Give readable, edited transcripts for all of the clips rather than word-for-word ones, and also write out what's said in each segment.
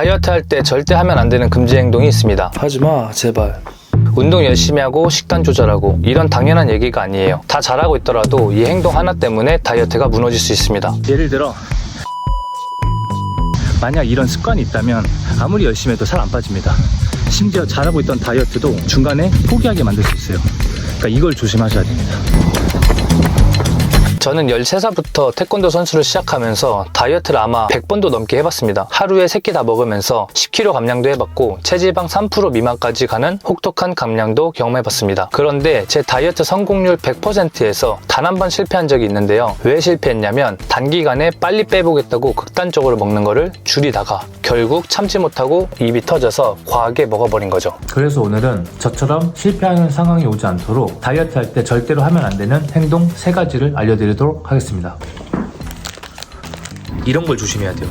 다이어트 할 때 절대 하면 안 되는 금지 행동이 있습니다. 하지마 제발. 운동 열심히 하고 식단 조절하고 이런 당연한 얘기가 아니에요. 다 잘하고 있더라도 이 행동 하나 때문에 다이어트가 무너질 수 있습니다. 예를 들어 만약 이런 습관이 있다면 아무리 열심히 해도 살 안 빠집니다. 심지어 잘하고 있던 다이어트도 중간에 포기하게 만들 수 있어요. 그러니까 이걸 조심하셔야 됩니다. 저는 13살부터 태권도 선수를 시작하면서 다이어트를 아마 100번도 넘게 해봤습니다. 하루에 3끼 다 먹으면서 10kg 감량도 해봤고 체지방 3% 미만까지 가는 혹독한 감량도 경험해봤습니다. 그런데 제 다이어트 성공률 100%에서 단 한 번 실패한 적이 있는데요. 왜 실패했냐면 단기간에 빨리 빼보겠다고 극단적으로 먹는 거를 줄이다가 결국 참지 못하고 입이 터져서 과하게 먹어버린 거죠. 그래서 오늘은 저처럼 실패하는 상황이 오지 않도록 다이어트 할 때 절대로 하면 안 되는 행동 3가지를 알려드리도록 하겠습니다. 이런 걸 조심해야 돼요.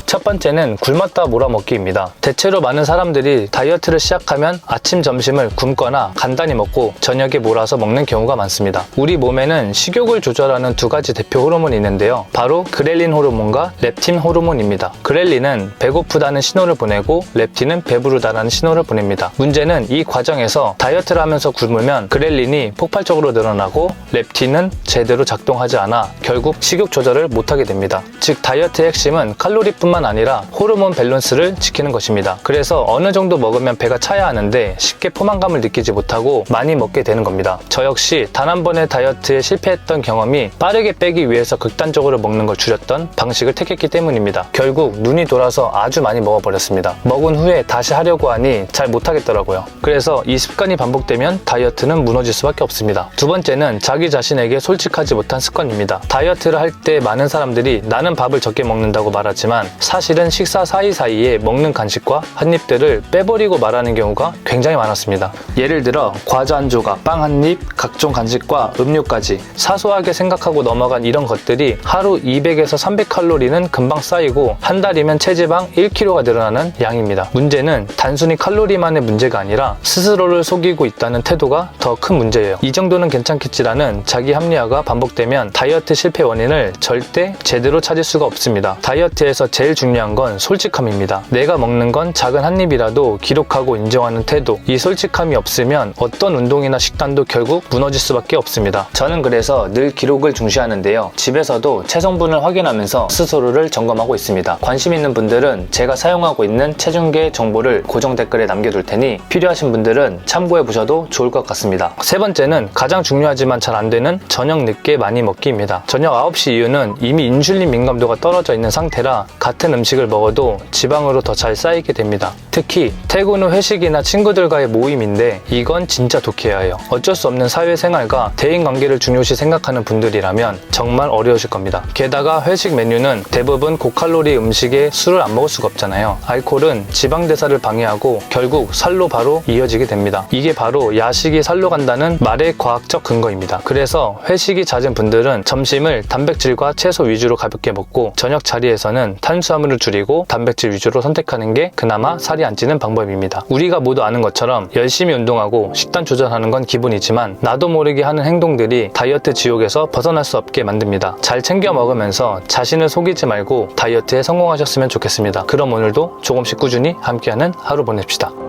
첫 번째는 굶었다 몰아먹기입니다. 대체로 많은 사람들이 다이어트를 시작하면 아침, 점심을 굶거나 간단히 먹고 저녁에 몰아서 먹는 경우가 많습니다. 우리 몸에는 식욕을 조절하는 2가지 대표 호르몬이 있는데요. 바로 그렐린 호르몬과 렙틴 호르몬입니다. 그렐린은 배고프다는 신호를 보내고 렙틴은 배부르다는 신호를 보냅니다. 문제는 이 과정에서 다이어트를 하면서 굶으면 그렐린이 폭발적으로 늘어나고 렙틴은 제대로 작동하지 않아 결국 식욕 조절을 못하게 됩니다. 즉 다이어트의 핵심은 칼로리뿐만 아니라 호르몬 밸런스를 지키는 것입니다. 그래서 어느 정도 먹으면 배가 차야 하는데 쉽게 포만감을 느끼지 못하고 많이 먹게 되는 겁니다. 저 역시 단 한 번의 다이어트에 실패했던 경험이 빠르게 빼기 위해서 극단적으로 먹는 걸 줄였던 방식을 택했기 때문입니다. 결국 눈이 돌아서 아주 많이 먹어버렸습니다. 먹은 후에 다시 하려고 하니 잘 못하겠더라고요. 그래서 이 습관이 반복되면 다이어트는 무너질 수밖에 없습니다. 두 번째는 자기 자신에게 솔직하지 못한 습관입니다. 다이어트를 할 때 많은 사람들이 나는 밥을 적게 먹는다고 말하지만 사실은 식사 사이사이에 먹는 간식과 한입들을 빼버리고 말하는 경우가 굉장히 많았습니다. 예를 들어 과자 한 조각, 빵 한 입, 각종 간식과 음료까지 사소하게 생각하고 넘어간 이런 것들이 하루 200에서 300칼로리는 금방 쌓이고 한 달이면 체지방 1kg가 늘어나는 양입니다. 문제는 단순히 칼로리만의 문제가 아니라 스스로를 속이고 있다는 태도가 더 큰 문제예요. 이 정도는 괜찮겠지라는 자기 합리화가 반복되면 다이어트 실패 원인을 절대 제대로 찾을 수가 없습니다. 다이어트에서 제일 중요한 건 솔직함입니다. 내가 먹는 건 작은 한 입이라도 기록하고 인정하는 태도. 이 솔직함이 없으면 어떤 운동이나 식단도 결국 무너질 수밖에 없습니다. 저는 그래서 늘 기록을 중시하는데요. 집에서도 체성분을 확인하면서 스스로를 점검하고 있습니다. 관심 있는 분들은 제가 사용하고 있는 체중계 정보를 고정 댓글에 남겨둘 테니 필요하신 분들은 참고해 보셔도 좋을 것 같습니다. 세 번째는 가장 중요하지만 잘 안 되는 저녁 늦게 많이 먹기입니다. 저녁 9시 이후는 이미 인슐린 민감도가 떨어져 있는 상태라 같은 음식을 먹어도 지방으로 더 잘 쌓이게 됩니다. 특히 퇴근 후 회식이나 친구들과의 모임인데 이건 진짜 독해야 해요. 어쩔 수 없는 사회생활과 대인관계를 중요시 생각하는 분들이라면 정말 어려우실 겁니다. 게다가 회식 메뉴는 대부분 고칼로리 음식에 술을 안 먹을 수가 없잖아요. 알코올은 지방대사를 방해하고 결국 살로 바로 이어지게 됩니다. 이게 바로 야식이 살로 간다는 말의 과학적 근거입니다. 그래서 회식이 잦은 분들은 점심을 단백질과 채소 위주로 가볍게 먹고 저녁 자리에서는 탄수화물을 줄이고 단백질 위주로 선택하는 게 그나마 살이 안 찌는 방법입니다. 우리가 모두 아는 것처럼 열심히 운동하고 식단 조절하는 건 기본이지만 나도 모르게 하는 행동들이 다이어트 지옥에서 벗어날 수 없게 만듭니다. 잘 챙겨 먹으면서 자신을 속이지 말고 다이어트에 성공하셨으면 좋겠습니다. 그럼 오늘도 조금씩 꾸준히 함께하는 하루 보냅시다.